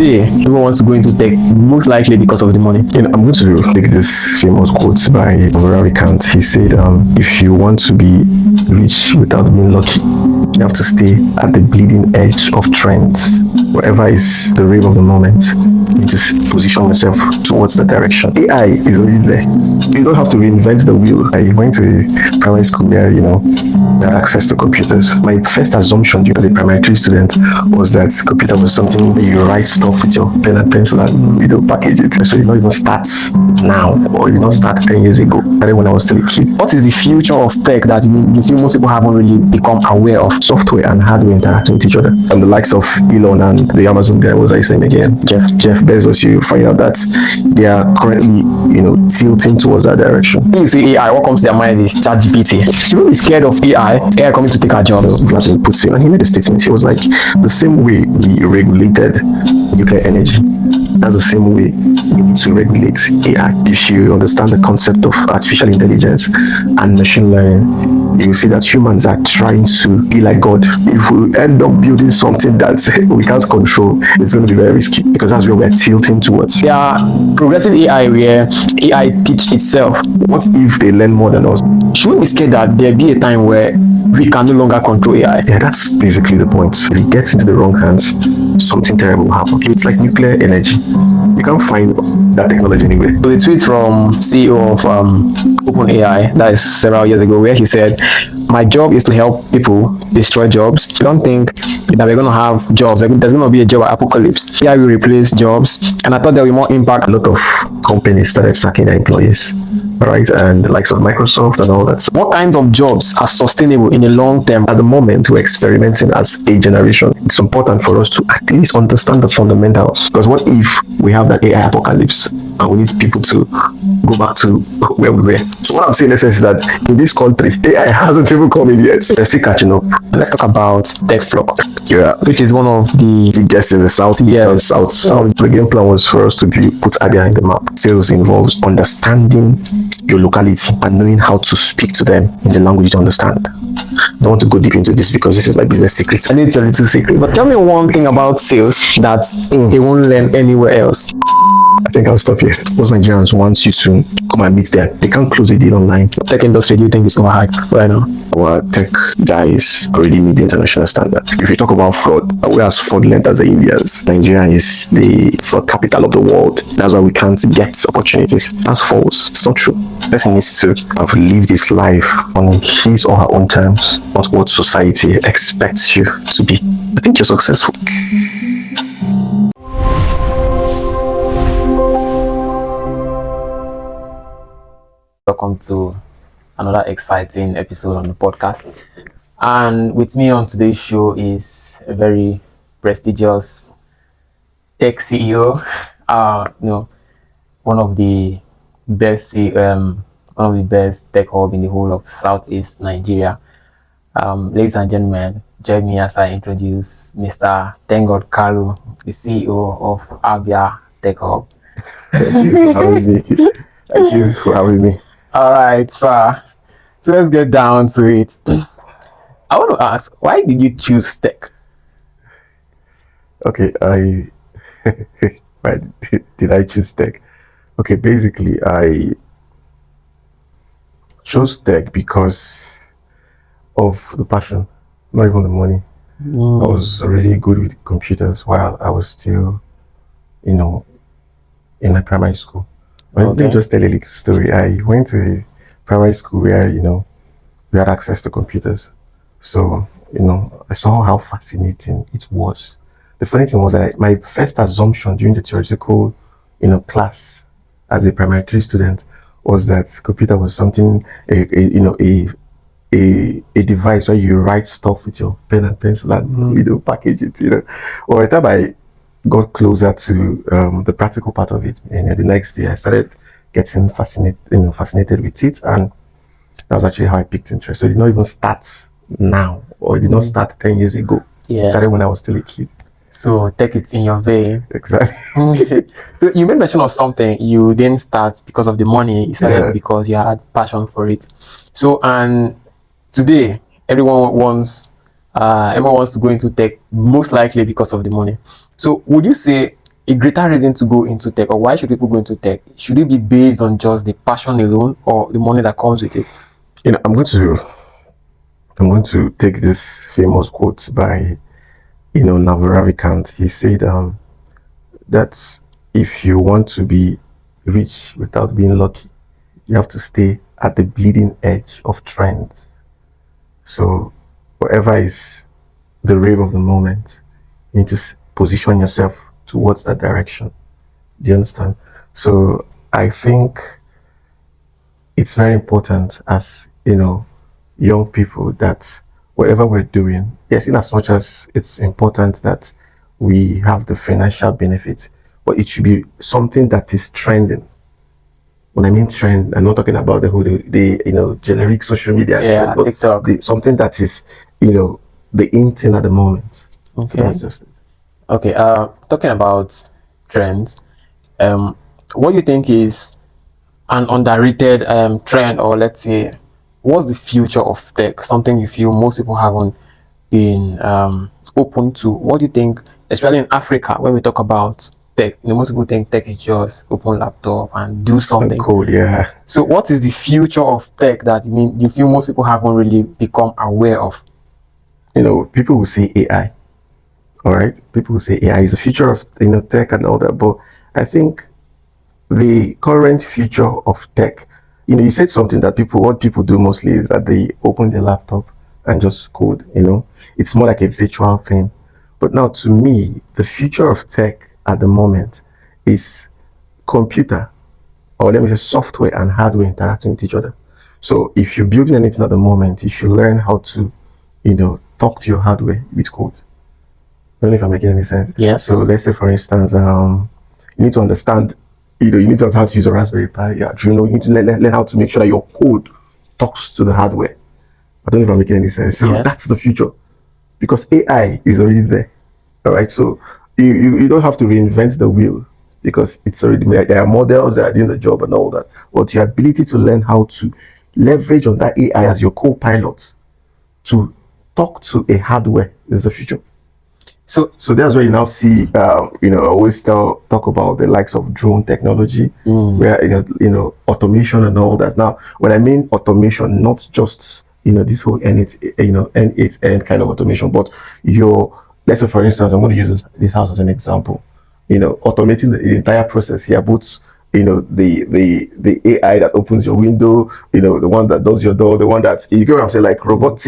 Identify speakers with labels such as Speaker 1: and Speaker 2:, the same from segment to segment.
Speaker 1: Today, everyone wants to go into tech, most likely because of the money.
Speaker 2: I'm going to take this famous quote by Ferrari Kant. He said, if you want to be rich without being lucky, you have to stay at the bleeding edge of trends. Wherever is the rave of the moment, you just position yourself towards the direction. AI is already there. You don't have to reinvent the wheel. I went to primary school where, I had access to computers. My first assumption as a primary 3 student was that computer was something that you write stuff with your pen and pencil and, package it. So it not even start now, or it did not start 10 years ago. Started when I was still a kid.
Speaker 1: What is the future of tech that you feel most people haven't really become aware of?
Speaker 2: Software and hardware interacting with each other. And the likes of Elon and the Amazon guy, was I saying again? Jeff Bezos, you find out that they are currently, tilting towards that direction.
Speaker 1: When you say AI, what comes to their mind is ChatGPT. Shouldn't be scared of AI coming to take our jobs.
Speaker 2: Vladimir puts in, and he made a statement. He was like, the same way we regulated nuclear energy, that's the same way we need to regulate AI. If you understand the concept of artificial intelligence and machine learning, you will see that humans are trying to be like God. If we end up building something that we can't control, it's going to be very risky, because that's where we're tilting towards.
Speaker 1: There are progressive AI where AI teach itself.
Speaker 2: What if they learn more than us?
Speaker 1: Should we be scared that there'll be a time where we can no longer control AI?
Speaker 2: Yeah, that's basically the point. If it gets into the wrong hands, something terrible will happen. It's like nuclear energy. You can't find that technology anywhere.
Speaker 1: So the tweet from CEO of OpenAI, that is several years ago, where he said, my job is to help people destroy jobs. You don't think that we're going to have jobs. There's going to be a job apocalypse. AI will replace jobs. And I thought there will be more impact.
Speaker 2: A lot of companies started sacking their employees, right? And the likes of Microsoft and all that.
Speaker 1: What kinds of jobs are sustainable in the long term?
Speaker 2: At the moment, we're experimenting as a generation. It's important for us to at least understand the fundamentals. Because what if we have that AI apocalypse and we need people to go back to where we were? So what I'm saying is that in this country, AI hasn't even come in yet. They're still catching up.
Speaker 1: Let's talk about TechFlow,
Speaker 2: which
Speaker 1: is one of the
Speaker 2: just in the south.
Speaker 1: Yes.
Speaker 2: South. The game plan was for us to put Abia in the map. Sales involves understanding your locality and knowing how to speak to them in the language they understand. I don't want to go deep into this because this is my business secret.
Speaker 1: I need to tell you a secret. But tell me one thing about sales that they won't learn anywhere else.
Speaker 2: I think I'll stop here. Most Nigerians want you to come and meet them. They can't close a deal online.
Speaker 1: Tech industry, do you think is overhyped right now?
Speaker 2: Our tech guys already meet the international standard. If you talk about fraud, we're as fraudulent as the Indians. Nigeria is the fraud capital of the world. That's why we can't get opportunities. That's false. It's not true. The person needs to have lived his life on his or her own terms, not what society expects you to be. I think you're successful.
Speaker 1: Welcome to another exciting episode on the podcast. And with me on today's show is a very prestigious tech CEO. One of the best tech hub in the whole of Southeast Nigeria. Ladies and gentlemen, join me as I introduce Mr. Tengod Kalu, the CEO of Abia Tech Hub.
Speaker 2: Thank you for having me. Thank you for having me.
Speaker 1: All right, so let's get down to it. I want to ask, why did you choose tech?
Speaker 2: Okay, why did I choose tech? Okay, basically, I chose tech because of the passion, not even the money. I was already good with computers while I was still, in my primary school. Let me just tell a little story. I went to a primary school where, we had access to computers. So, I saw how fascinating it was. The funny thing was that my first assumption during the theoretical, class as a primary 3 student was that computer was something, a device where you write stuff with your pen and pencil and, package it, Well, by the time I got closer to the practical part of it, and the next day I started getting fascinated with it, and that was actually how I picked interest. So it did not even start now, or it did not start 10 years ago. It started when I was still a kid.
Speaker 1: So tech is in your vein.
Speaker 2: Exactly.
Speaker 1: So you made mention of something. You didn't start because of the money. You started because you had passion for it. So, and today everyone wants to go into tech, most likely because of the money. So would you say a greater reason to go into tech, or why should people go into tech? Should it be based on just the passion alone or the money that comes with it?
Speaker 2: I'm going to take this famous quote by Naval Ravikant. He said that if you want to be rich without being lucky, you have to stay at the bleeding edge of trends. So whatever is the rave of the moment, you need to position yourself towards that direction. Do you understand? So I think it's very important as young people that whatever we're doing, yes, in as much as it's important that we have the financial benefit, but it should be something that is trending. When I mean trend, I'm not talking about the generic social media trend, but
Speaker 1: TikTok.
Speaker 2: Something that is the in thing at the moment.
Speaker 1: Okay.
Speaker 2: So that's just it.
Speaker 1: Okay. Talking about trends, what do you think is an underrated trend, or let's say, what's the future of tech? Something you feel most people haven't been open to. What do you think, especially in Africa, when we talk about tech? Most people think tech is just open laptop and do something.
Speaker 2: Code, yeah.
Speaker 1: So, what is the future of tech that you feel most people haven't really become aware of?
Speaker 2: People will say AI. All right, people will say AI is the future of tech and all that, but I think the current future of tech, you said something that what people do mostly is that they open their laptop and just code. It's more like a virtual thing. But now, to me, the future of tech at the moment is computer, or let me say software and hardware interacting with each other. So if you're building anything at the moment, you should learn how to talk to your hardware with code. I don't know if I'm making any sense.
Speaker 1: Yeah.
Speaker 2: So let's say, for instance, you need to understand, you need to understand how to use a Raspberry Pi. Yeah, you need to learn how to make sure that your code talks to the hardware. I don't know if I'm making any sense. So that's the future, because AI is already there. All right. So you don't have to reinvent the wheel, because it's already there. There are models that are doing the job and all that. But your ability to learn how to leverage on that AI as your co-pilot to talk to a hardware is the future. So that's why you now see, always talk about the likes of drone technology, where automation and all that. Now, when I mean automation, not just this whole N8N kind of automation, but let's say, for instance, I'm going to use this house as an example. Automating the entire process here, both the AI that opens your window, the one that does your door, the one that, you get what I'm saying, like robot,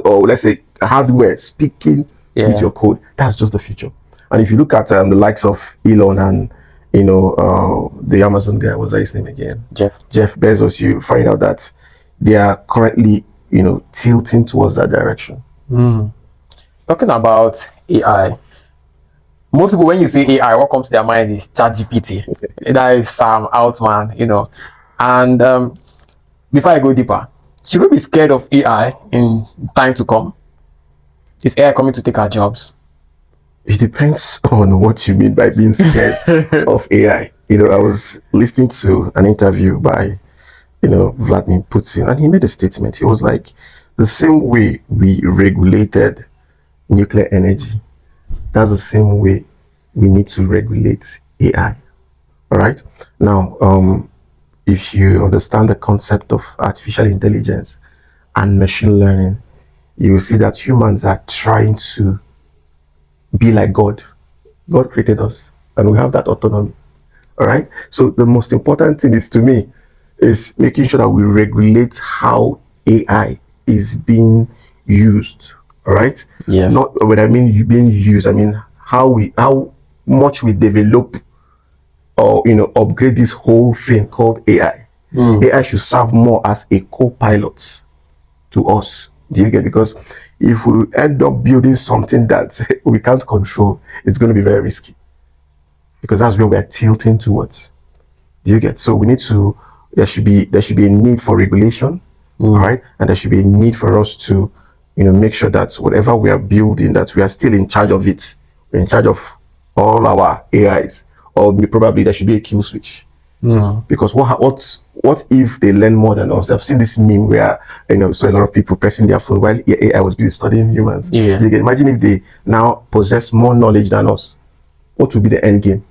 Speaker 2: or let's say hardware speaking with your code. That's just the future. And if you look at the likes of Elon and the Amazon guy, what's his name again? Jeff Bezos, you find out that they are currently tilting towards that direction.
Speaker 1: Talking about AI, most people, when you say AI, what comes to their mind is ChatGPT. That is Sam Altman, And before I go deeper, should we be scared of AI in time to come? Is AI coming to take our jobs?
Speaker 2: It depends on what you mean by being scared of AI. I was listening to an interview by, Vladimir Putin, and he made a statement. He was like, the same way we regulated nuclear energy, that's the same way we need to regulate AI. All right. Now, if you understand the concept of artificial intelligence and machine learning, you will see that humans are trying to be like God. God created us, and we have that autonomy. All right. So the most important thing is, to me, is making sure that we regulate how AI is being used. All right.
Speaker 1: Yes.
Speaker 2: Not when I mean being used, I mean how much we develop or upgrade this whole thing called AI. AI should serve more as a co-pilot to us. Do you get? Because if we end up building something that we can't control, it's going to be very risky, because that's where we're tilting towards. Do you get? So we need to, there should be a need for regulation, all right, and there should be a need for us to make sure that whatever we are building, that we are still in charge of it. We're in charge of all our AIs, or probably there should be a kill switch. Because what if they learn more than us? I've seen this meme where so a lot of people pressing their phone while AI was busy studying humans. You can imagine if they now possess more knowledge than us. What would be the end game?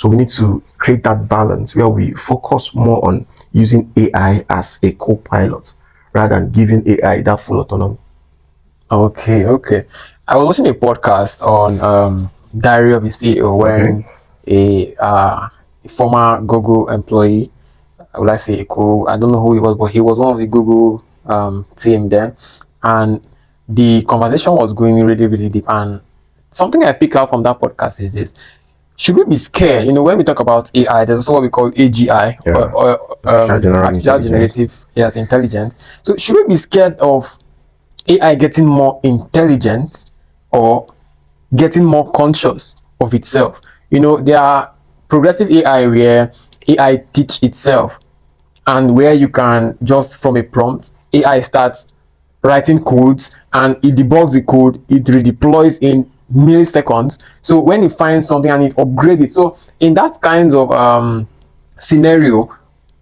Speaker 2: So we need to create that balance where we focus more on using AI as a co-pilot rather than giving AI that full autonomy.
Speaker 1: Okay, okay. I was watching a podcast on Diary of a CEO when a former Google employee, would I say I don't know who he was, but he was one of the Google team then, and the conversation was going really, really deep. And something I pick out from that podcast is this: should we be scared? You know, when we talk about AI, there's also what we call AGI,
Speaker 2: Yeah.
Speaker 1: artificial generative, yes, intelligence. So should we be scared of AI getting more intelligent or getting more conscious of itself? You know, there are progressive AI where AI teach itself, and where you can just from a prompt, AI starts writing codes and it debugs the code, it redeploys in milliseconds. So when it finds something and it upgrades it. So in that kind of scenario,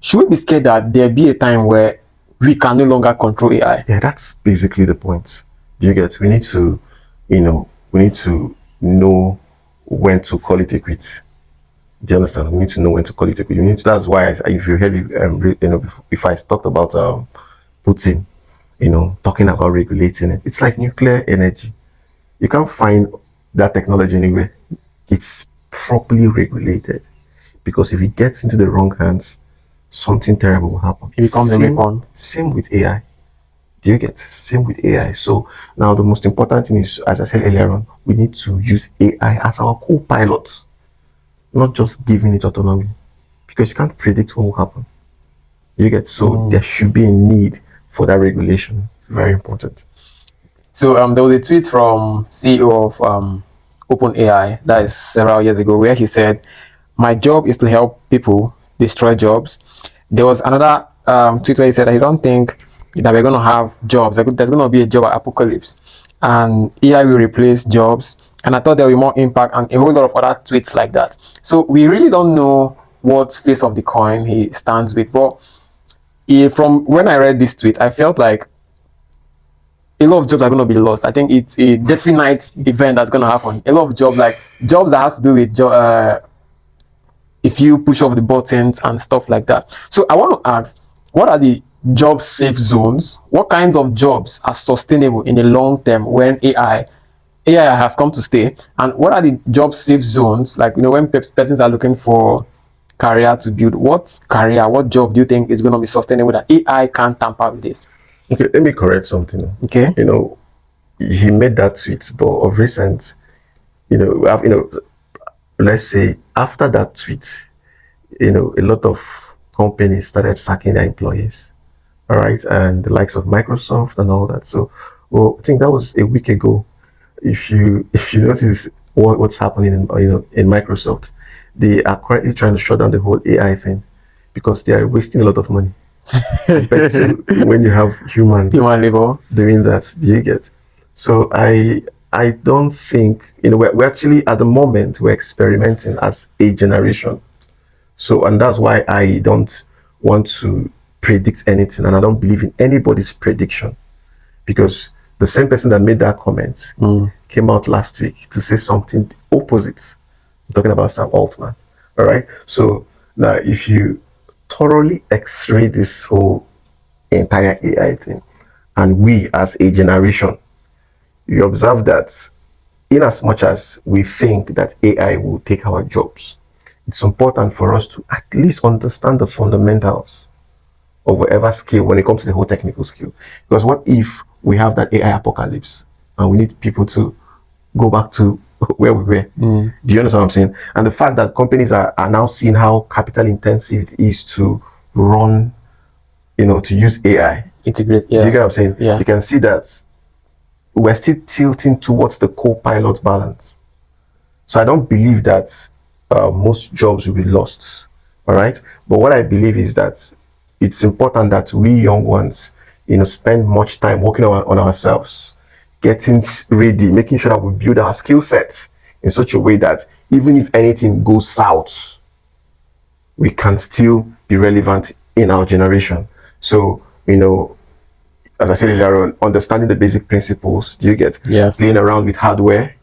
Speaker 1: should we be scared that there be a time where we can no longer control AI?
Speaker 2: Yeah, that's basically the point. Do you get? We need to, we need to know when to call it a quit. Do you understand? We need to know when to call it a quit. That's why, if you heard me, if I talked about Putin, talking about regulating it, it's like nuclear energy. You can't find that technology anywhere. It's properly regulated because if it gets into the wrong hands, something terrible will happen.
Speaker 1: It becomes a weapon.
Speaker 2: Same with AI. Do you get? Same with AI. So now the most important thing is, as I said earlier on, we need to use AI as our co-pilot, not just giving it autonomy, because you can't predict what will happen. You get? So there should be a need for that regulation. Very important.
Speaker 1: So there was a tweet from CEO of OpenAI, that is several years ago, where he said, "My job is to help people destroy jobs." There was another tweet where he said, "I don't think that we're going to have jobs. There's going to be a job apocalypse, and AI will replace jobs." And I thought there will be more impact, and a whole lot of other tweets like that. So we really don't know what face of the coin he stands with. But from when I read this tweet, I felt like a lot of jobs are going to be lost. I think it's a definite event that's going to happen. A lot of jobs, like jobs that has to do with if you push off the buttons and stuff like that. So I want to ask, what are the job safe zones? What kinds of jobs are sustainable in the long term when AI has come to stay? And what are the job safe zones? Like, when persons are looking for career to build, what job do you think is going to be sustainable that AI can't tamper with this?
Speaker 2: Okay, let me correct something.
Speaker 1: Okay.
Speaker 2: He made that tweet, but of recent, let's say after that tweet, a lot of companies started sacking their employees. All right, and the likes of Microsoft and all that. So, well, I think that was a week ago. If you notice what's happening in Microsoft, they are currently trying to shut down the whole AI thing because they are wasting a lot of money. Compared to when you have human
Speaker 1: labor
Speaker 2: doing that. Do you get? So I don't think, we're actually at the moment we're experimenting as a generation. So, and that's why I don't want to predict anything, and I don't believe in anybody's prediction, because the same person that made that comment came out last week to say something opposite. I'm talking about Sam Altman. All right. So now, if you thoroughly x-ray this whole entire AI thing, and we as a generation, you observe that in as much as we think that AI will take our jobs, it's important for us to at least understand the fundamentals of whatever skill when it comes to the whole technical skill. Because what if we have that AI apocalypse and we need people to go back to where we were? Do you understand what I'm saying? And the fact that companies are now seeing how capital intensive it is to run, to use AI.
Speaker 1: Integrate, yeah.
Speaker 2: Do you get what I'm saying?
Speaker 1: Yeah.
Speaker 2: You can see that we're still tilting towards the co-pilot balance. So I don't believe that most jobs will be lost. All right. But what I believe is that it's important that we young ones, spend much time working on ourselves, getting ready, making sure that we build our skill sets in such a way that even if anything goes south, we can still be relevant in our generation. So, as I said earlier on, understanding the basic principles. Do you get?
Speaker 1: Yes.
Speaker 2: Playing around with hardware,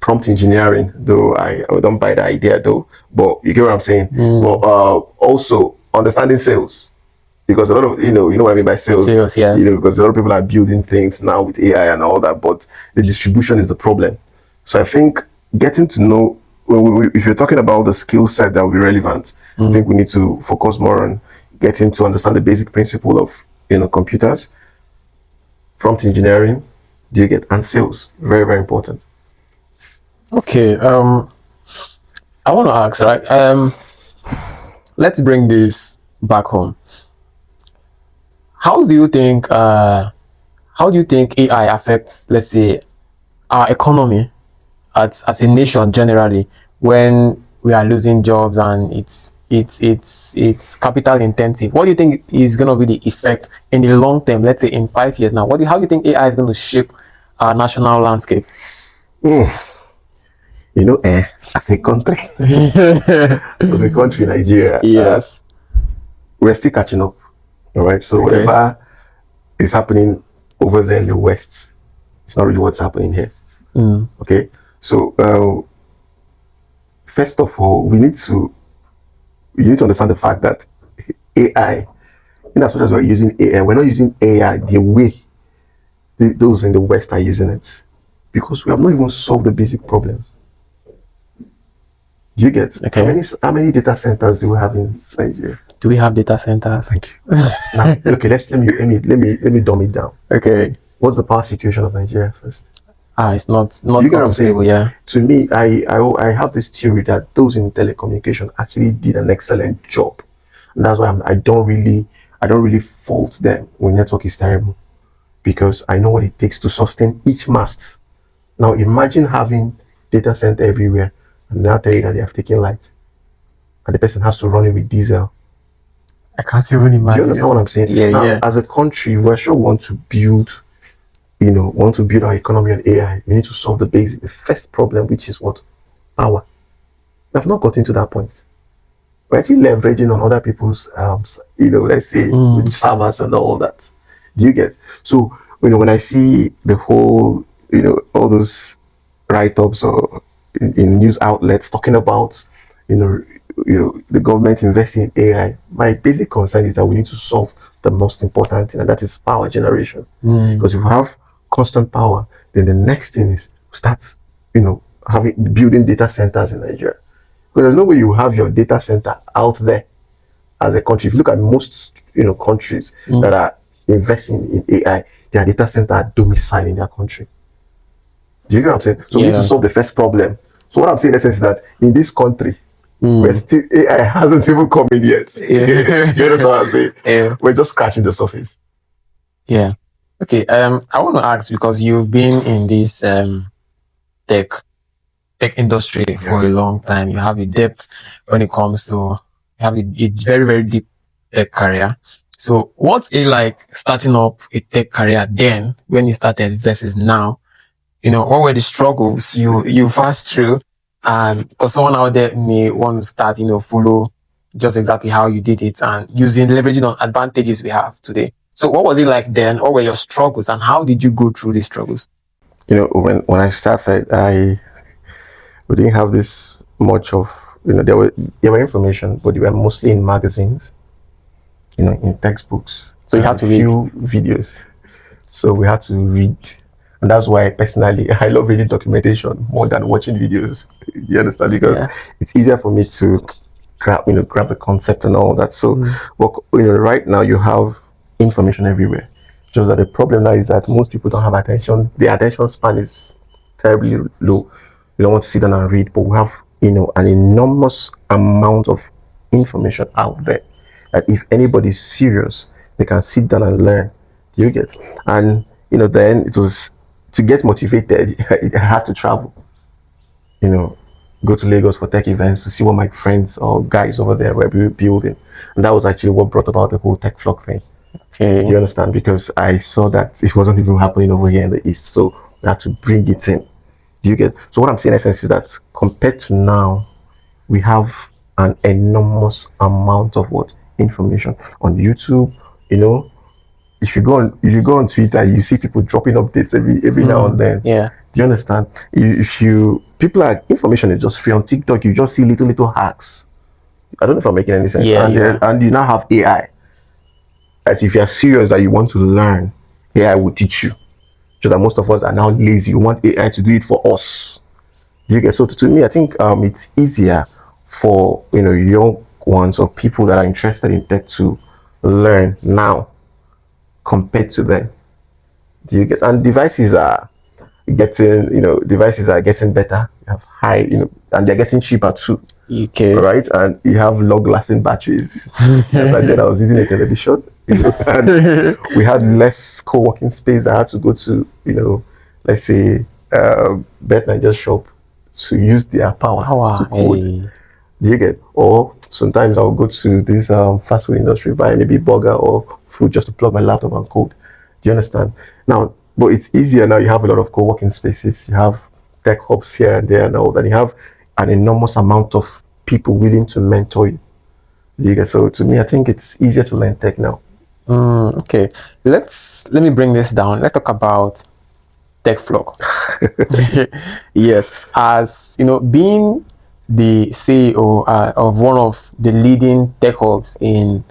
Speaker 2: prompt engineering, though I don't buy the idea though. But you get what I'm saying. But also understanding sales, because a lot of you know what I mean by sales.
Speaker 1: Sales, yes.
Speaker 2: Because a lot of people are building things now with AI and all that, but the distribution is the problem. So I think getting to know, if you're talking about the skill set that will be relevant, I think we need to focus more on getting to understand the basic principle of computers, prompt engineering, do you get, and sales. Very, very important.
Speaker 1: Okay. I want to ask, right? Let's bring this back home. How do you think AI affects, let's say, our economy as a nation generally, when we are losing jobs and it's capital intensive? What do you think is going to be the effect in the long term? Let's say in 5 years now. How do you think AI is going to shape our national landscape?
Speaker 2: As a country, Nigeria,
Speaker 1: Yes.
Speaker 2: we're still catching up. All right. So whatever is happening over there in the West, it's not really what's happening here. Okay. So first of all, we need to understand the fact that AI, in as much as we're using AI, we're not using AI the way those in the West are using it, because we have not even solved the basic problems. Do you get?
Speaker 1: Okay.
Speaker 2: How many data centers do we have in Nigeria?
Speaker 1: Do we have data centers?
Speaker 2: Thank you. Now, okay, let me dumb it down.
Speaker 1: Okay.
Speaker 2: What's the power situation of Nigeria first?
Speaker 1: It's not
Speaker 2: Do you get what I'm
Speaker 1: stable,
Speaker 2: saying?
Speaker 1: yeah.
Speaker 2: To me, I have this theory that those in telecommunication actually did an excellent job. And that's why I don't really fault them when network is terrible, because I know what it takes to sustain each mast. Now imagine having data center everywhere, and now tell you that they have taken light, and the person has to run it with diesel.
Speaker 1: I can't even imagine.
Speaker 2: Do you understand what I'm saying?
Speaker 1: Yeah,
Speaker 2: now,
Speaker 1: yeah.
Speaker 2: As a country, we sure want to build our economy on AI. We need to solve the first problem, which is what? Power. I've not got into that point. We're actually leveraging on other people's, let's say, servers and all that. Do you get? So, when I see the whole, all those write-ups or in news outlets talking about, the government investing in AI, my basic concern is that we need to solve the most important thing, and that is power generation. Because if we have constant power, then the next thing is start, building data centers in Nigeria. Because there's no way you have your data center out there as a country. If you look at most, countries that are investing in AI, their data center are domiciled in their country. Do you get what I'm saying? So we need to solve the first problem. So what I'm saying in essence is that in this country, where still AI hasn't even come in yet. Do you understand what I'm saying?
Speaker 1: Yeah.
Speaker 2: We're just scratching the surface.
Speaker 1: Yeah. Okay. I want to ask, because you've been in this tech industry for a long time. You have a depth when it comes to, you have a very, very deep tech career. So what's it like starting up a tech career then, when you started, versus now? What were the struggles you passed through? And because someone out there may want to start, follow just exactly how you did it, and leveraging on advantages we have today. So what was it like then? What were your struggles, and how did you go through these struggles?
Speaker 2: When I started, we didn't have this much of, there were information, but they were mostly in magazines, in textbooks.
Speaker 1: So you had to read.
Speaker 2: Few videos. So we had to read. And that's why personally I love reading documentation more than watching videos. You understand? Because it's easier for me to grab the concept and all that. So right now you have information everywhere. Just that the problem now is that most people don't have attention. Their attention span is terribly low. You don't want to sit down and read, but we have an enormous amount of information out there that if anybody is serious, they can sit down and learn. Do you get? And then it was, to get motivated, I had to travel. Go to Lagos for tech events to see what my friends or guys over there were building. And that was actually what brought about the whole tech flock thing.
Speaker 1: Okay.
Speaker 2: Do you understand? Because I saw that it wasn't even happening over here in the East. So we had to bring it in. Do you get? So what I'm saying in essence is that compared to now, we have an enormous amount of information on YouTube. If you go on Twitter, you see people dropping updates every now and then.
Speaker 1: Yeah.
Speaker 2: Do you understand? If you people are information is just free on TikTok. You just see little hacks. I don't know if I'm making any sense.
Speaker 1: Yeah,
Speaker 2: And you now have AI. That if you're serious that you want to learn, AI will teach you. Just that most of us are now lazy. We want AI to do it for us. Do you get? So to me, I think it's easier for young ones or people that are interested in tech to learn now compared to then. Do you get? And devices are getting better. You have high, and they're getting cheaper too.
Speaker 1: Okay.
Speaker 2: Right, and you have long-lasting batteries. As I did, I was using a television, and we had less co-working space. I had to go to, let's say, Bet Niger shop to use their power to code.
Speaker 1: Hey.
Speaker 2: Do you get? Or sometimes I'll go to this fast food industry, buy maybe burger or food just to plug my laptop and code. Do you understand? Now, but it's easier now. You have a lot of co-working spaces. You have tech hubs here and there and all that. You have an enormous amount of people willing to mentor you. Do you get? So to me, I think it's easier to learn tech now.
Speaker 1: Okay, let me bring this down. Let's talk about tech flock. Yes, as you know, being the CEO of one of the leading tech hubs in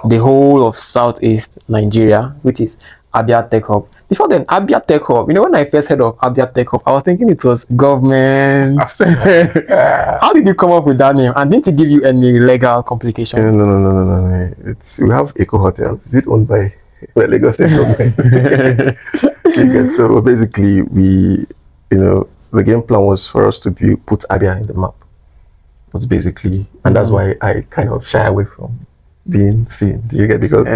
Speaker 1: the whole of Southeast Nigeria, which is Abia Tech Hub. Before then, Abia Tech Hub, when I first heard of Abia Tech Hub, I was thinking it was government. How did you come up with that name? And didn't it give you any legal complications?
Speaker 2: No. We have Eco Hotels. Is it owned by Lagos State government? So basically, the game plan was for us to put Abia in the map. That's basically, and that's why I kind of shy away from being seen. Do you get? Because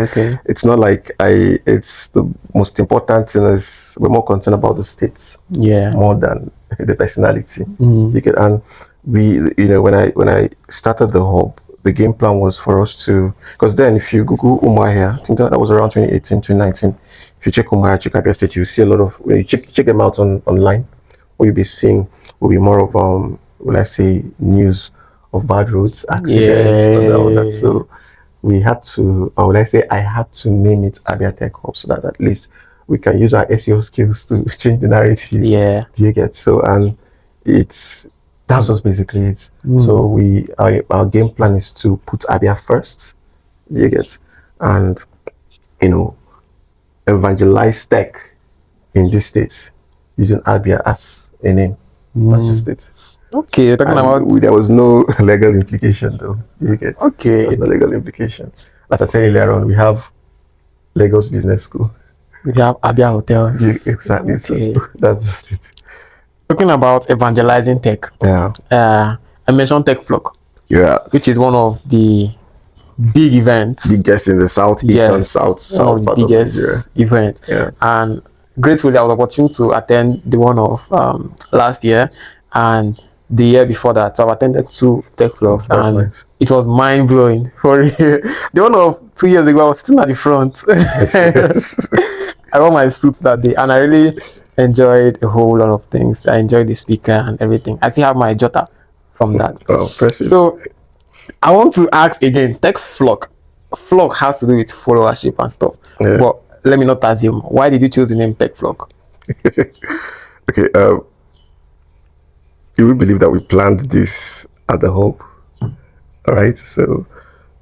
Speaker 2: it's not like it's the most important thing is we're more concerned about the states, more than the personality. You get? And we, when I started the hub, the game plan was for us to, because then if you Google Umuahia, I think that was around 2018, 2019. If you check Umuahia, check Abia State, you see a lot of, when you check them out online, what you'll be seeing will be more of when I say news of bad roads, accidents, and all that. So we had to, or let's say I had to name it Abia Tech Hub so that at least we can use our SEO skills to change the narrative.
Speaker 1: Yeah.
Speaker 2: Do you get? So, and that's just basically it. So our game plan is to put Abia first. Do you get? And, evangelize tech in this state using Abia as a name. That's just it.
Speaker 1: Okay, you're talking about...
Speaker 2: There was no legal implication though. You get?
Speaker 1: Okay.
Speaker 2: There's no legal implication. As I said earlier on, we have Lagos Business School.
Speaker 1: We have Abia Hotels.
Speaker 2: Exactly.
Speaker 1: Okay.
Speaker 2: So that's just it.
Speaker 1: Talking about evangelizing tech.
Speaker 2: Yeah.
Speaker 1: I mentioned Tech Flock.
Speaker 2: Yeah.
Speaker 1: Which is one of the big events.
Speaker 2: Biggest in the southeast and south
Speaker 1: one of the biggest events.
Speaker 2: Yeah.
Speaker 1: And gracefully, I was opportunity to attend the one of last year and the year before that. So I've attended 2 tech flocks and nice. It was mind blowing. For real. The one of 2 years ago, I was sitting at the front. I wore my suit that day and I really enjoyed a whole lot of things. I enjoyed the speaker and everything. I still have my jotter from that.
Speaker 2: Oh, impressive.
Speaker 1: So I want to ask again, tech flock. Flock has to do with followership and stuff. Yeah. But let me not assume. Why did you choose the name Tech Flock?
Speaker 2: Okay. You will believe that we planned this at the hub. All right. So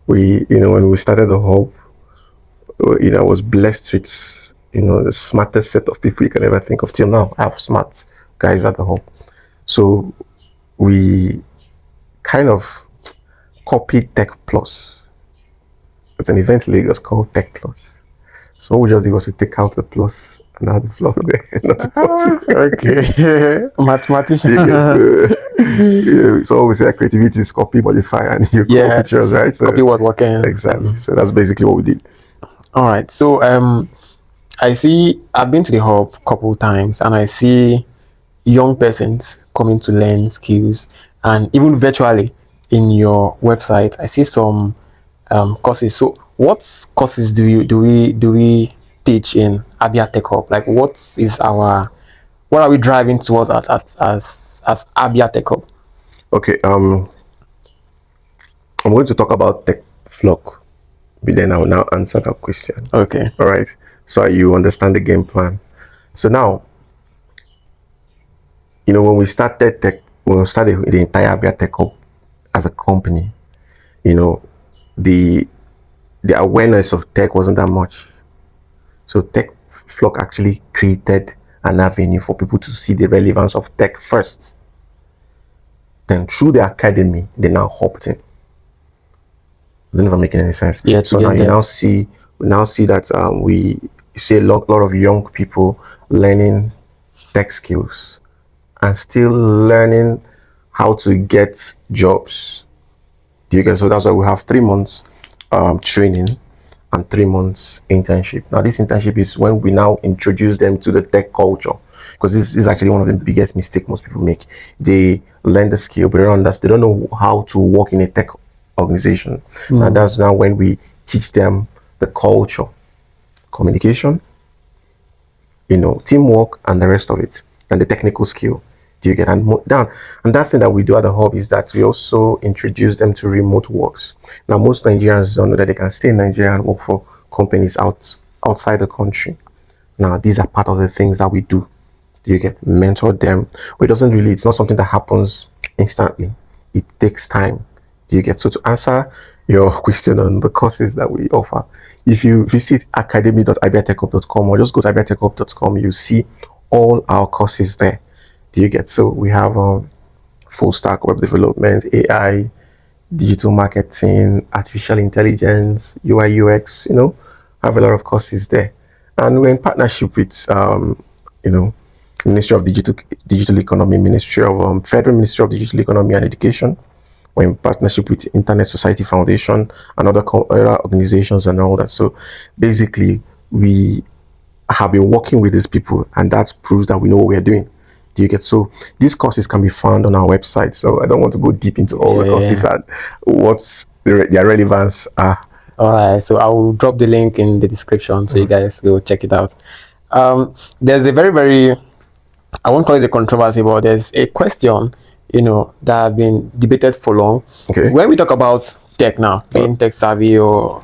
Speaker 2: we, when we started the hub, I was blessed with, the smartest set of people you can ever think of. Till now, I have smart guys at the hub. So we kind of copied Tech Plus. It's an event in Lagos called Tech Plus. So what we just did was to take out the plus and add the flock there. Not the plus.
Speaker 1: Okay. Mathematician.
Speaker 2: So we say creativity is copy, modify, and you copy pictures, right? So,
Speaker 1: copy was working.
Speaker 2: Exactly. So that's basically what we did.
Speaker 1: All right. So I see, I've been to the hub a couple times and I see young persons coming to learn skills, and even virtually in your website, I see some courses. So what courses do we teach in Abia Tech Hub? Like what are we driving towards as Abia Tech Hub?
Speaker 2: Okay, I'm going to talk about Tech Flock, but then I will now answer that question.
Speaker 1: Okay.
Speaker 2: All right. So you understand the game plan. So now, when we started when we started the entire AIethics Hub as a company, you know, the awareness of tech wasn't that much. So Tech Flock actually created an avenue for people to see the relevance of tech first. Then through the academy, they now hopped in. I don't know if I'm making any sense.
Speaker 1: Yeah,
Speaker 2: so now we now see that we see a lot of young people learning tech skills and still learning how to get jobs. Do you get? So that's why we have 3 months training and 3 months internship. Now this internship is when we now introduce them to the tech culture, because this is actually one of the biggest mistakes most people make. They learn the skill, but they don't know how to work in a tech organization. And that's now when we teach them the culture, communication, teamwork, and the rest of it, and the technical skill. Do you get? And that thing that we do at the hub is that we also introduce them to remote works. Now most Nigerians don't know that they can stay in Nigeria and work for companies outside the country. Now these are part of the things that we do. Do you get? Mentor them. But it's not something that happens instantly. It takes time. Do you get? So to answer your question on the courses that we offer, if you visit academy.aiethics.com or just go to aiethics.com, you see all our courses there. Do you get? So we have full stack web development, AI, digital marketing, artificial intelligence, UI UX. Have a lot of courses there, and we're in partnership with Ministry of Digital Economy, Ministry of Federal Ministry of Digital Economy and Education. We're in partnership with Internet Society Foundation and other organizations and all that. So basically, we have been working with these people, and that proves that we know what we're doing. Do you get? So these courses can be found on our website. So I don't want to go deep into all the courses and what's their relevance are.
Speaker 1: All right, so I will drop the link in the description so you guys go check it out. There's a very, very, I won't call it a controversy, but there's a question, that have been debated for long.
Speaker 2: Okay.
Speaker 1: When we talk about tech now, being tech savvy or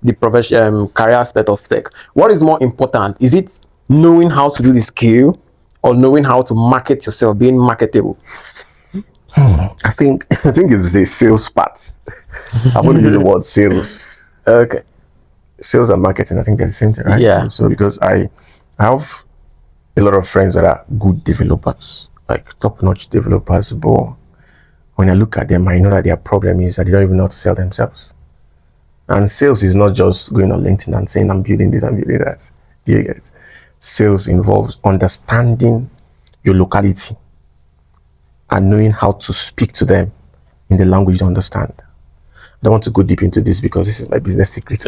Speaker 1: the profession, career aspect of tech, what is more important? Is it knowing how to do the skill or knowing how to market yourself, being marketable?
Speaker 2: I think it's the sales part. I'm going to use the word sales.
Speaker 1: Okay.
Speaker 2: Sales and marketing, I think they're the same thing, right?
Speaker 1: Yeah.
Speaker 2: So because I have a lot of friends that are good developers, like top-notch developers, but when I look at them, I know that their problem is that they don't even know how to sell themselves. And sales is not just going on LinkedIn and saying, I'm building this, I'm building that. Do you get? Sales involves understanding your locality and knowing how to speak to them in the language you understand. I don't want to go deep into this because this is my business secret.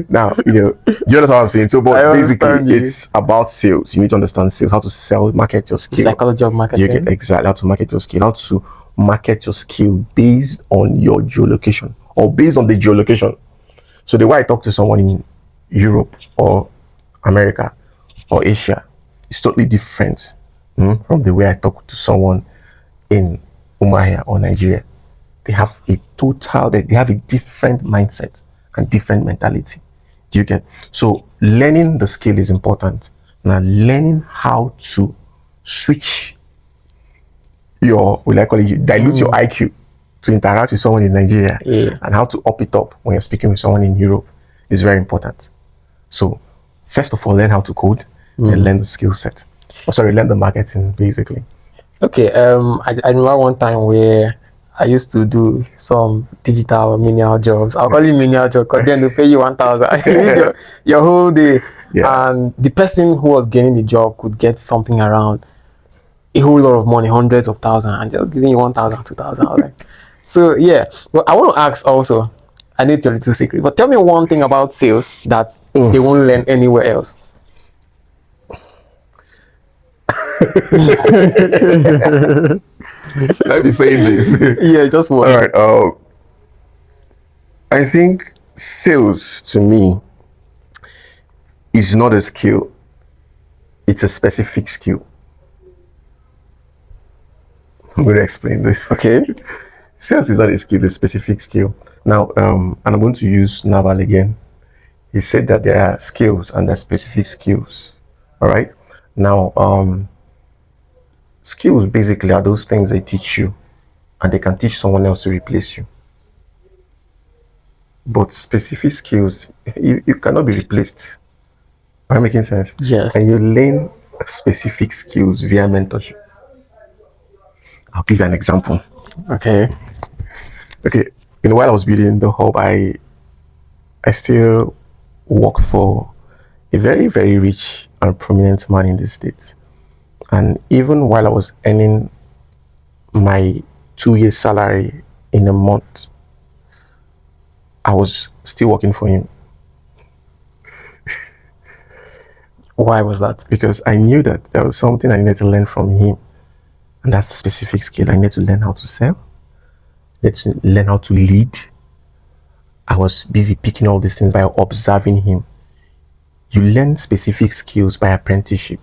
Speaker 2: Now, do you understand what I'm saying? So, but basically, it's about sales. You need to understand sales, how to sell, market your skill.
Speaker 1: Psychology of marketing.
Speaker 2: You get exactly how to market your skill, how to market your skill based on your geolocation or based on the geolocation. So the way I talk to someone in Europe or America or Asia is totally different from the way I talk to someone in Umuahia or Nigeria. They have a different mindset and different mentality. Do you get? So learning the skill is important. Now learning how to switch dilute your IQ to interact with someone in Nigeria and how to up it up when you're speaking with someone in Europe is very important. So first of all, learn how to code and learn the skill set. Learn the marketing basically.
Speaker 1: Okay, I remember one time where I used to do some digital menial jobs. I'll call it menial job because then they pay you 1,000 your whole day. Yeah. And the person who was getting the job could get something around a whole lot of money, hundreds of thousands, and just giving you 1,000, 2,000. Right? So yeah, well, I want to ask also, I need your little secret, but tell me one thing about sales that they won't learn anywhere else.
Speaker 2: I'll be saying this.
Speaker 1: Yeah, just one.
Speaker 2: All right. I think sales to me is not a skill. It's a specific skill. I'm going to explain this.
Speaker 1: Okay.
Speaker 2: Sales is not a skill, it's a specific skill. Now, and I'm going to use Naval again. He said that there are skills and there are specific skills. All right. Now, skills basically are those things they teach you, and they can teach someone else to replace you. But specific skills, you cannot be replaced. Am I making sense?
Speaker 1: Yes.
Speaker 2: And you learn specific skills via mentorship. I'll give you an example.
Speaker 1: Okay.
Speaker 2: Okay, while I was building the hub, I still work for a very, very rich and prominent man in the States. And even while I was earning my 2 year salary in a month, I was still working for him.
Speaker 1: Why was that?
Speaker 2: Because I knew that there was something I needed to learn from him. And that's the specific skill. I needed to learn how to sell, I needed to learn how to lead. I was busy picking all these things by observing him. You learn specific skills by apprenticeship.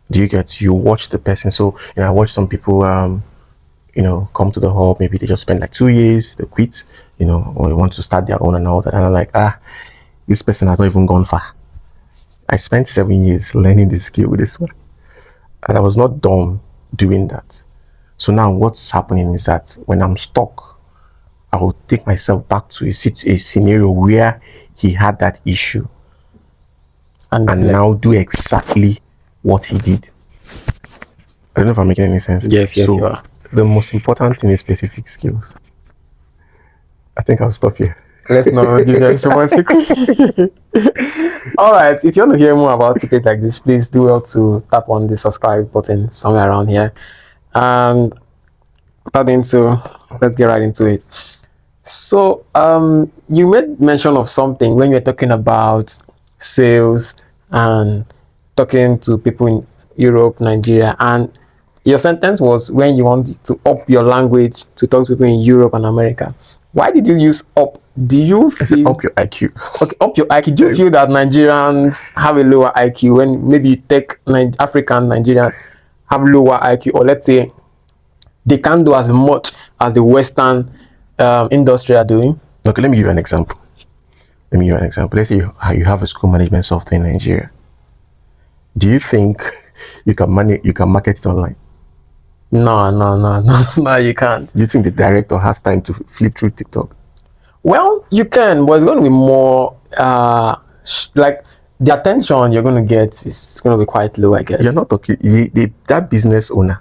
Speaker 2: Do you get? You watch the person. So, I watch some people, come to the hub. Maybe they just spend like 2 years, they quit, or they want to start their own and all that. And I'm like, this person has not even gone far. I spent 7 years learning this skill with this one. And I was not done doing that. So now what's happening is that when I'm stuck, I will take myself back to a scenario where he had that issue and now do exactly what he did. I don't know if I'm making any sense.
Speaker 1: Yes, you are.
Speaker 2: The most important thing is specific skills. I think I'll stop here.
Speaker 1: Let's not give you so much secret. All right. If you want to hear more about secret like this, please do well to tap on the subscribe button somewhere around here. And let's get right into it. So, you made mention of something when you were talking about sales and talking to people in Europe, Nigeria, and your sentence was when you want to up your language to talk to people in Europe and America. Why did you use up? Do you feel
Speaker 2: up your IQ?
Speaker 1: Okay, up your IQ. Do you feel that Nigerians have a lower IQ when maybe you take African Nigerians have lower IQ, or let's say they can't do as much as the Western industry are doing?
Speaker 2: Okay, let me give you an example. Let's say you have a school management software in Nigeria. Do you think you can market it online?
Speaker 1: No, you can't.
Speaker 2: Do you think the director has time to flip through TikTok?
Speaker 1: Well, you can, but it's going to be more like the attention you're going to get is going to be quite low, I guess.
Speaker 2: You're not talking. That business owner,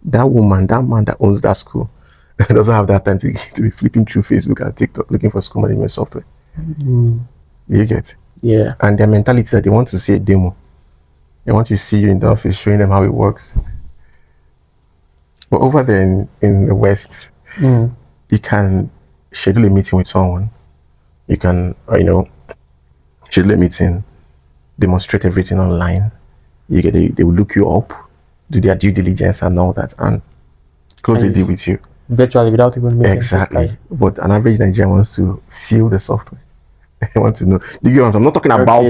Speaker 2: that woman, that man that owns that school doesn't have that time to be flipping through Facebook and TikTok looking for school management software. You get?
Speaker 1: Yeah.
Speaker 2: And their mentality is that they want to see a demo. They want to see you in the office showing them how it works. But over there in the West, you can schedule a meeting with someone. You can, schedule a meeting, demonstrate everything online. They will look you up, do their due diligence and all that, and close the deal with you.
Speaker 1: Virtually, without even meeting.
Speaker 2: Exactly. But an average Nigerian wants to feel the software. I want to know. Do you get what I'm not talking about?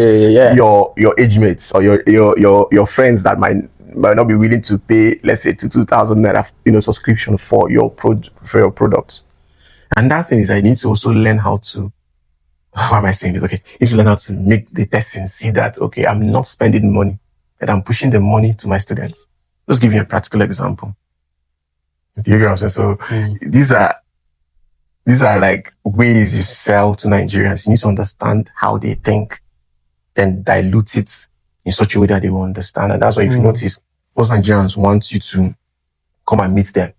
Speaker 2: Your age mates or your friends that might not be willing to pay, let's say, 2,000 naira, subscription for your product. And that thing is, I need to also learn how to. How am I saying this? Okay, I need to learn how to make the person see that, okay, I'm not spending money, that I'm pushing the money to my students. Just give you a practical example. Do you get what I'm saying? So these are like ways you sell to Nigerians. You need to understand how they think, then dilute it in such a way that they will understand. And that's why if you notice, most Nigerians want you to come and meet them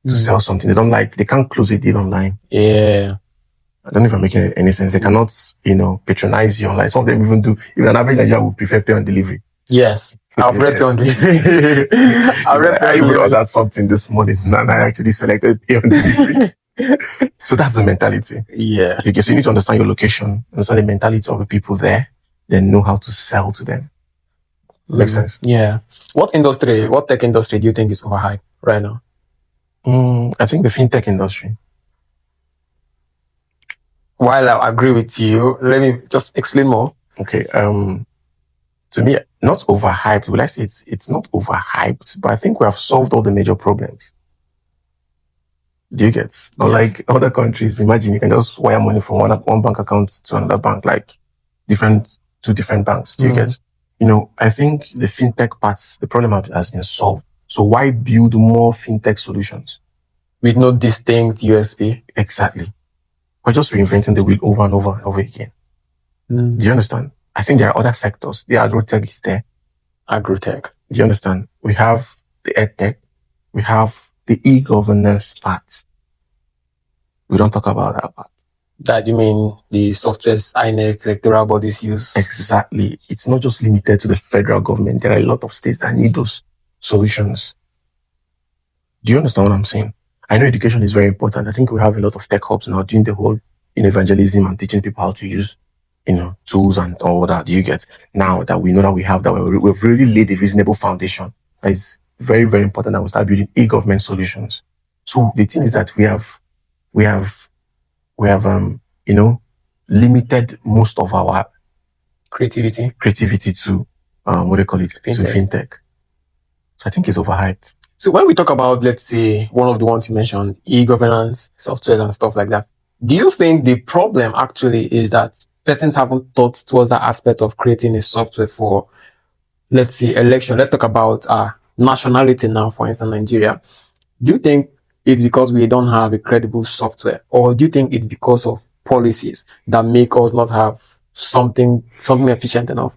Speaker 2: to sell something. They can't close a deal online.
Speaker 1: Yeah.
Speaker 2: I don't know if I'm making any sense. They cannot, patronize you online. Some of them even do. Even an average Nigerian would prefer pay on delivery.
Speaker 1: Yes. I've read pay on delivery.
Speaker 2: I even ordered something this morning and I actually selected pay on delivery. So that's the mentality.
Speaker 1: Yeah.
Speaker 2: Okay, so you need to understand your location, understand the mentality of the people there, then know how to sell to them. Makes sense?
Speaker 1: Yeah. What tech industry do you think is overhyped right now?
Speaker 2: I think the fintech industry.
Speaker 1: While I agree with you, let me just explain more.
Speaker 2: Okay. To me, not overhyped. Will I say it's not overhyped, but I think we have solved all the major problems. Do you get? Yes. Unlike other countries, imagine you can just wire money from one bank account to another bank, like two different banks. Do you get? I think the fintech parts, the problem has been solved. So why build more fintech solutions?
Speaker 1: With no distinct USP.
Speaker 2: Exactly. We're just reinventing the wheel over and over and over again. Do you understand? I think there are other sectors. The agrotech is there.
Speaker 1: Agrotech.
Speaker 2: Do you understand? We have the edtech. We have the e-governance part. We don't talk about that part.
Speaker 1: That you mean the softwares INEC electoral bodies use?
Speaker 2: Exactly. It's not just limited to the federal government. There are a lot of states that need those solutions. Do you understand what I'm saying? I know education is very important. I think we have a lot of tech hubs now doing the whole evangelism and teaching people how to use tools and all that. Do you get? Now that we know that we have that, we've really laid a reasonable foundation. It's very, very important that we start building e-government solutions. So the thing is that we have limited most of our
Speaker 1: creativity
Speaker 2: to what do you call it?
Speaker 1: Fintech.
Speaker 2: To fintech. So I think it's overhyped.
Speaker 1: So when we talk about, let's say, one of the ones you mentioned, e-governance, software and stuff like that, do you think the problem actually is that persons haven't thought towards that aspect of creating a software for, let's say, election? Let's talk about nationality now, for instance, Nigeria. Do you think it's because we don't have a credible software, or do you think it's because of policies that make us not have something efficient enough?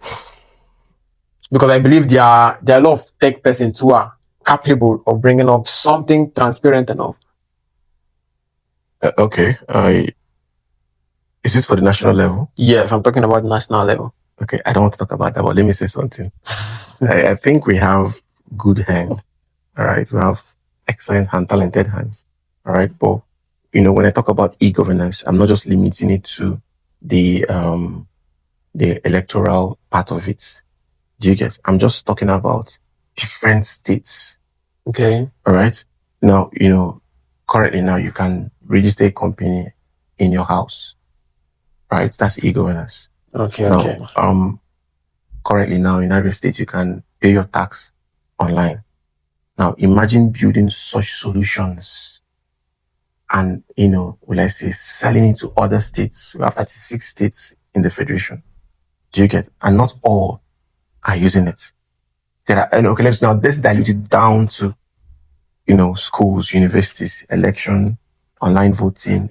Speaker 1: Because I believe there are a lot of tech persons who are capable of bringing up something transparent enough.
Speaker 2: Okay. Is it for the national level?
Speaker 1: Yes, I'm talking about the national level.
Speaker 2: Okay, I don't want to talk about that, but let me say something. I think we have good hands. All right, we have excellent and talented hands. All right, but when I talk about e-governance, I'm not just limiting it to the electoral part of it. Do you get? I'm just talking about different states.
Speaker 1: Okay.
Speaker 2: All right. Now, currently now you can register a company in your house. Right? That's e-governance.
Speaker 1: Okay.
Speaker 2: Now,
Speaker 1: okay.
Speaker 2: Currently now in every state you can pay your tax online. Now imagine building such solutions and will I say selling it to other states. We have 36 states in the federation. Do you get? And not all are using it. There are okay, let's dilute it down to schools, universities, election, online voting,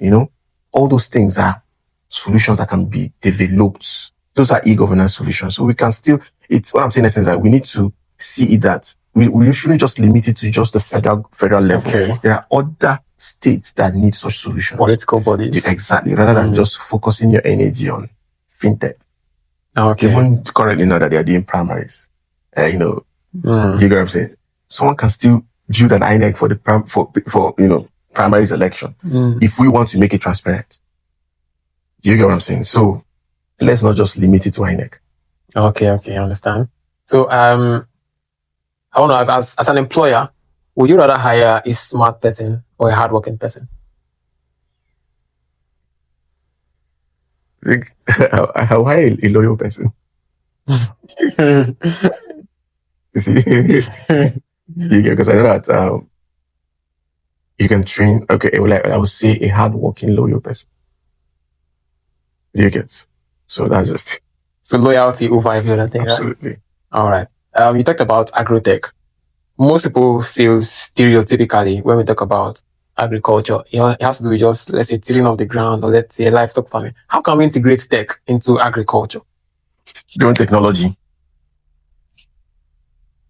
Speaker 2: all those things are solutions that can be developed. Those are e-governance solutions. So we can still, it's what I'm saying in essence that we need to see it that we shouldn't just limit it to just the federal level.
Speaker 1: Okay.
Speaker 2: There are other states that need such solutions.
Speaker 1: Political bodies.
Speaker 2: Exactly. Rather than just focusing your energy on fintech.
Speaker 1: Okay.
Speaker 2: Even currently now that they are doing primaries, you get what I'm saying? Someone can still build an INEC for the primaries election if we want to make it transparent. Do you get what I'm saying? So let's not just limit it to INEC.
Speaker 1: Okay, I understand. So I want to ask, as an employer, would you rather hire a smart person or a hardworking person?
Speaker 2: I'll hire a loyal person. You see, because I know that you can train. Okay, I would say a hardworking, loyal person. Do you get? So that's just.
Speaker 1: So loyalty over every other thing.
Speaker 2: Absolutely.
Speaker 1: Right? All right. You talked about agrotech. Most people feel stereotypically when we talk about agriculture, it has to do with just, let's say, tilling of the ground, or let's say livestock farming. How can we integrate tech into agriculture?
Speaker 2: Drone technology.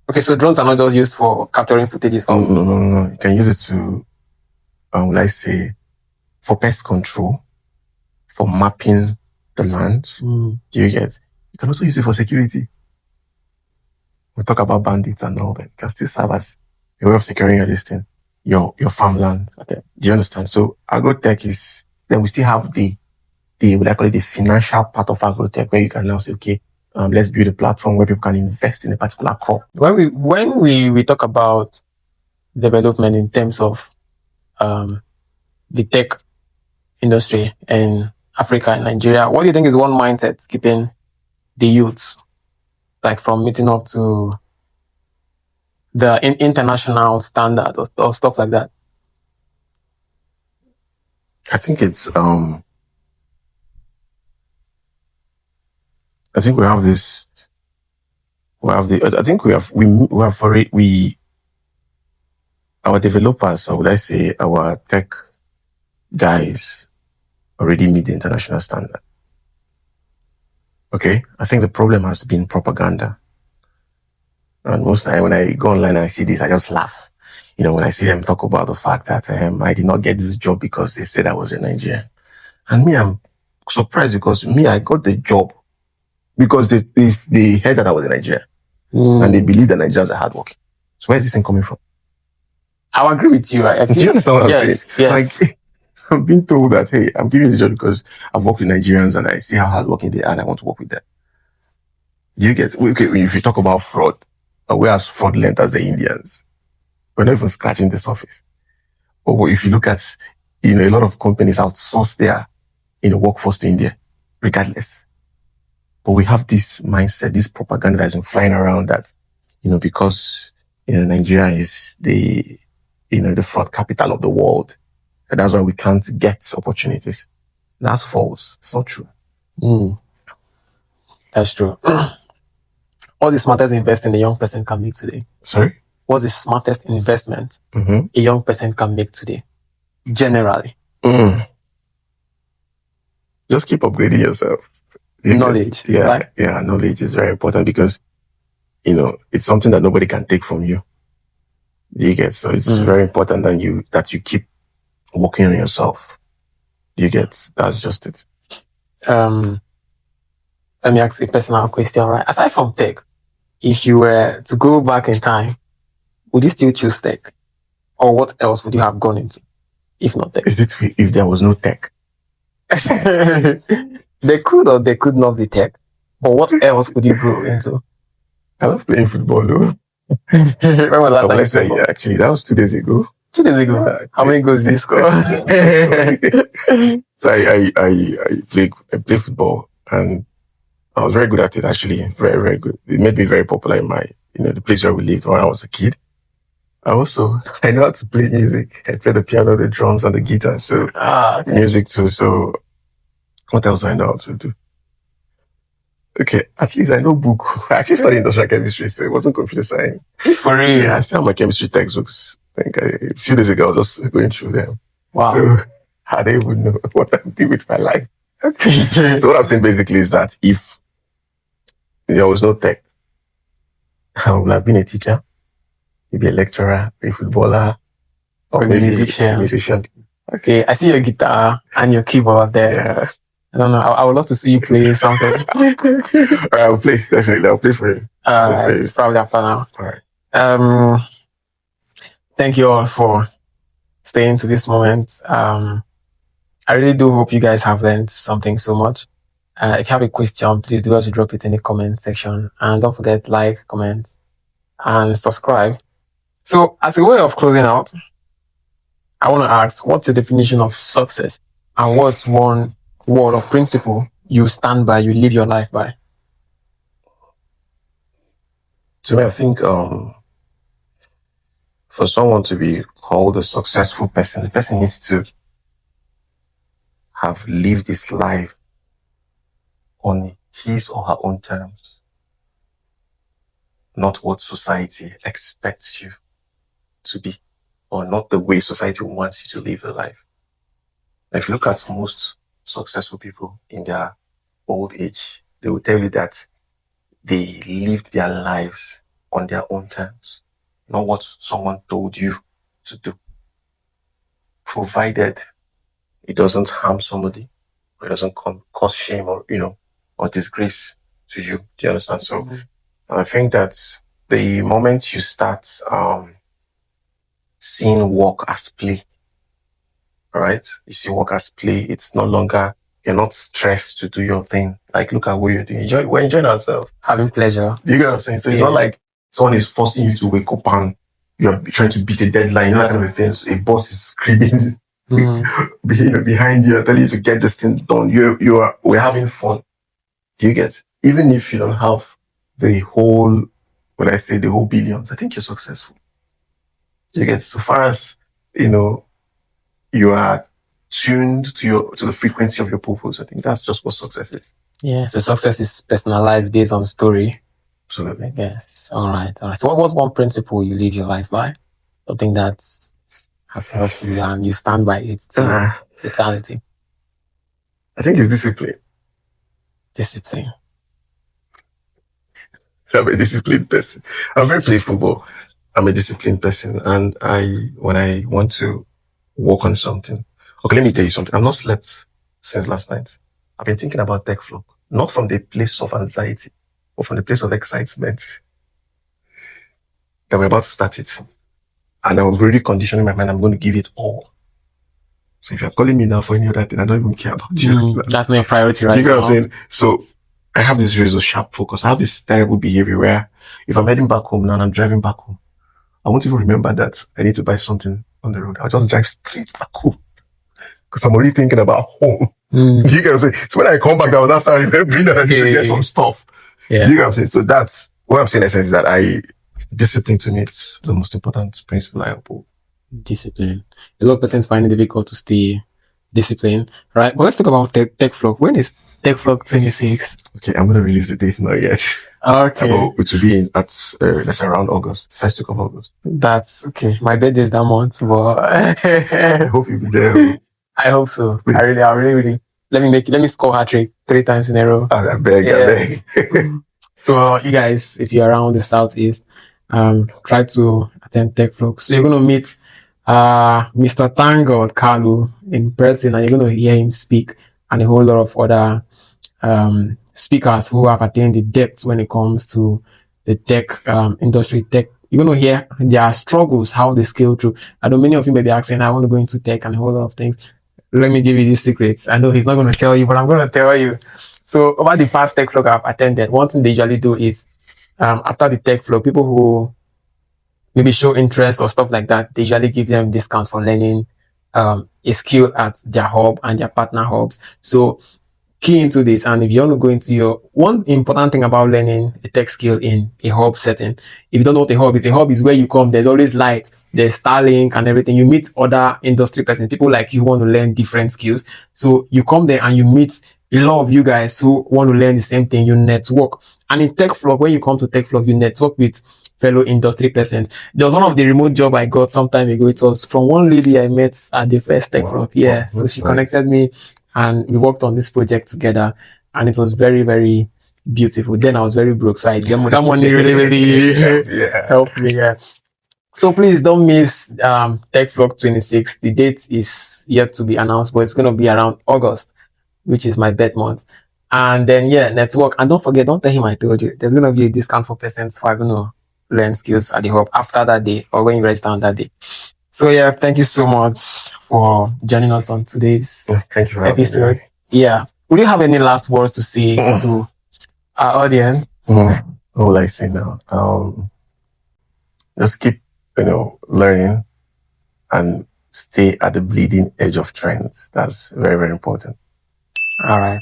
Speaker 1: Okay, so drones are not just used for capturing footages.
Speaker 2: No. You can use it to, let's say, for pest control, for mapping the land. Do you get? You can also use it for security. We talk about bandits and all that. It can still serve as a way of securing your listing, your farmland. Okay. Do you understand? So agrotech is, then we still have the what I call it, the financial part of agrotech, where you can now say, okay, let's build a platform where people can invest in a particular crop.
Speaker 1: When we talk about development in terms of the tech industry in Africa and Nigeria, what do you think is one mindset keeping the youths like from meeting up to the international standard or stuff like that?
Speaker 2: I think it's I think we have this I think we have already, our developers, or would I say our tech guys already meet the international standard. Okay, I think the problem has been propaganda. And most time when I go online and I see this, I just laugh. When I see them talk about the fact that I did not get this job because they said I was a Nigerian. And me, I'm surprised because I got the job because they heard that I was a Nigerian. And they believe that Nigerians are hardworking. So where is this thing coming from?
Speaker 1: I'll agree with you.
Speaker 2: Do you understand what I'm saying?
Speaker 1: Yes.
Speaker 2: Like, I'm being told that, hey, I'm giving you the job because I've worked with Nigerians and I see how hardworking they are and I want to work with them. You get, okay, if you talk about fraud, we're as fraudulent as the Indians. We're not even scratching the surface. Or if you look at, a lot of companies outsource their, workforce to India, regardless. But we have this mindset, this propaganda that's been flying around that, because, Nigeria is the fraud capital of the world. And that's why we can't get opportunities. That's false. It's not true.
Speaker 1: That's true. What's the smartest investment a young person can make today?
Speaker 2: Sorry?
Speaker 1: What's the smartest investment a young person can make today? Generally.
Speaker 2: Just keep upgrading yourself.
Speaker 1: Knowledge.
Speaker 2: Yeah, knowledge is very important because, it's something that nobody can take from you. You get? So it's very important that you keep working on yourself. You get? That's just it.
Speaker 1: Let me ask a personal question, right? Aside from tech, if you were to go back in time, would you still choose tech? Or what else would you have gone into, if not tech?
Speaker 2: Is it if there was no tech?
Speaker 1: There could or there could not be tech. But what else would you go into?
Speaker 2: I love playing football, though.
Speaker 1: When was the last time you played football?
Speaker 2: Actually, that was 2 days ago.
Speaker 1: 2 days ago?
Speaker 2: Yeah,
Speaker 1: how many goals did you score?
Speaker 2: So I played football and I was very good at it, actually. Very, very good. It made me very popular in my, the place where we lived when I was a kid. I know how to play music. I play the piano, the drums, and the guitar. So
Speaker 1: okay.
Speaker 2: Music too. So what else do I know how to do? Okay, at least I know book. I actually studied industrial chemistry, so it wasn't computer science.
Speaker 1: For real?
Speaker 2: Yeah, I still have my chemistry textbooks. I think a few days ago I was just going through them.
Speaker 1: Wow.
Speaker 2: So I don't even know what I'm doing with my life. Okay. So what I'm saying basically is that if there was no tech, I would have been a teacher, maybe a lecturer, a footballer,
Speaker 1: or maybe a musician. Okay, I see your guitar and your keyboard there.
Speaker 2: Yeah.
Speaker 1: I don't know. I would love to see you play something.
Speaker 2: I'll play, definitely. I'll play for you.
Speaker 1: It's probably after now.
Speaker 2: All right.
Speaker 1: Thank you all for staying to this moment. I really do hope you guys have learned something so much. If you have a question, please do also drop it in the comment section. And don't forget, like, comment, and subscribe. So, as a way of closing out, I want to ask, what's your definition of success? And what's one word or principle you stand by, you live your life by?
Speaker 2: To me, I think for someone to be called a successful person, the person needs to have lived his life on his or her own terms, not what society expects you to be, or not the way society wants you to live your life. If you look at most successful people in their old age, they will tell you that they lived their lives on their own terms, not what someone told you to do, provided it doesn't harm somebody, or it doesn't cause shame or or disgrace to you. Do you understand? So I think that the moment you start seeing work as play, all right, you see work as play, it's no longer, you're not stressed to do your thing. Like, look at what you're doing. We're enjoying ourselves,
Speaker 1: having pleasure.
Speaker 2: Do you get what I'm saying? So it's not like someone is forcing you to wake up and you're trying to beat a deadline, that kind of thing. So a boss is screaming behind you, telling you to get this thing done. We're having fun. Do you get? Even if you don't have the whole, when I say the whole billions, I think you're successful. Do you get? So far as you are tuned to the frequency of your purpose, I think that's just what success is.
Speaker 1: Yeah. So success is personalized based on story.
Speaker 2: Absolutely.
Speaker 1: Yes. All right. So what's one principle you live your life by? Something that has helped you and you stand by it till eternity.
Speaker 2: I think it's discipline.
Speaker 1: Discipline.
Speaker 2: I'm a disciplined person. I'm very playful, but I'm a disciplined person. And when I want to work on something, okay, let me tell you something. I've not slept since last night. I've been thinking about tech flow, not from the place of anxiety, but from the place of excitement that we're about to start it. And I was really conditioning my mind. I'm going to give it all. So if you're calling me now for any other thing, I don't even care about you.
Speaker 1: That's not your priority right now.
Speaker 2: You know what I'm saying? So I have this razor sharp focus. I have this terrible behavior where if I'm heading back home now and I'm driving back home, I won't even remember that I need to buy something on the road. I'll just drive straight back home because I'm already thinking about home. You get what I'm saying? So when I come back, I will now start remembering that I need to get some stuff. You get what I'm saying? So that's what I'm saying in essence is that discipline to me is the most important principle I uphold.
Speaker 1: Discipline. A lot of persons find it difficult to stay disciplined, right? But let's talk about tech flow. When is tech flow 26?
Speaker 2: Okay, I'm going to release the date, not yet.
Speaker 1: Okay.
Speaker 2: It will be that's around August, first week of August.
Speaker 1: That's okay. My birthday is that month, but
Speaker 2: I hope you'll be there.
Speaker 1: I hope so. Please. I really. Let me score hat-trick 3 times in a row.
Speaker 2: I beg.
Speaker 1: So you guys, if you're around the Southeast, try to attend tech flow. So you're going to meet Mr. Thank Kalu in person, and you're going to hear him speak, and a whole lot of other speakers who have attained the depths when it comes to the tech industry. You're going to hear their struggles, how they scale through. I know many of you may be asking, I want to go into tech and a whole lot of things. Let me give you these secrets. I know he's not going to tell you, but I'm going to tell you. So over the past tech flow I've attended, one thing they usually do is after the tech flow, people who maybe show interest or stuff like that, they usually give them discounts for learning a skill at their hub and their partner hubs. So key into this, and if you want to go into one important thing about learning a tech skill in a hub setting, if you don't know what a hub is where you come, there's always light, there's Starlink and everything. You meet other industry persons, people like you want to learn different skills. So you come there and you meet a lot of you guys who want to learn the same thing. You network. And in tech flow, when you come to tech flow, you network with fellow industry persons. There was one of the remote job I got some time ago. It was from one lady I met at the first tech flow. Yeah. So she connected me and we worked on this project together, and it was very, very beautiful. Then I was very broke, so that money really helped me. Yeah. So please don't miss Tech Flow 26. The date is yet to be announced, but it's going to be around August, which is my birth month. And then network. And don't forget, don't tell him I told you. There's going to be a discount for persons who are going to learn skills at the hub after that day or when you register on that day. So thank you so much for joining us on today's episode. Yeah. Would you have any last words to say to our audience?
Speaker 2: What will I say now? Just keep, learning and stay at the bleeding edge of trends. That's very, very important.
Speaker 1: All right.